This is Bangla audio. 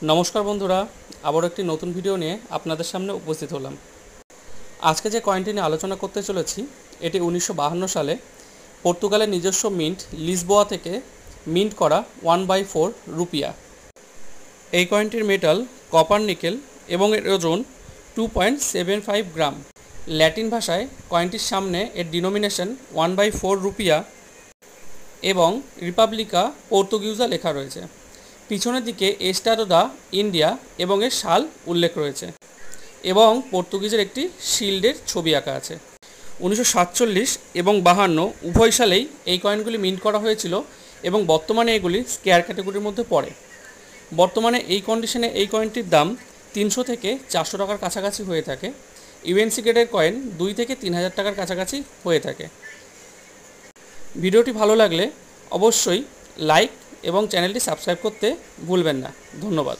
নমস্কার বন্ধুরা, আবার একটি নতুন ভিডিও নিয়ে আপনাদের সামনে উপস্থিত হলাম। আজকে যে কয়েনটি নিয়ে আলোচনা করতে চলেছি এটি 1952 সালে পর্তুগালের নিজস্ব মিন্ট লিসবোয়া থেকে মিন্ট করা 1/4 রুপিয়া। এই কয়েনটির মেটাল কপার নিকেল এবং এর ওজন 2.75 গ্রাম। ল্যাটিন ভাষায় কয়েনটির সামনে এর ডিনোমিনেশন 1/4 রুপিয়া এবং রিপাবলিকা পর্তুগিজা লেখা রয়েছে। পিছনের দিকে এস্টাদো দা ইন্ডিয়া এবং এর সাল উল্লেখ রয়েছে এবং পর্তুগিজের একটি শিল্ডের ছবি আঁকা আছে। 1947 এবং 52 উভয় সালেই এই কয়েনগুলি মিন্ট করা হয়েছিল এবং বর্তমানে এগুলি স্কেয়ার ক্যাটাগরির মধ্যে পড়ে। বর্তমানে এই কন্ডিশনে এই কয়েনটির দাম 300 থেকে 400 টাকার কাছাকাছি হয়ে থাকে। ইউএনসি গ্রেডের কয়েন 2 থেকে 3000 টাকার কাছাকাছি হয়ে থাকে। ভিডিওটি ভালো লাগলে অবশ্যই লাইক এবং চ্যানেলটি সাবস্ক্রাইব করতে ভুলবেন না। ধন্যবাদ।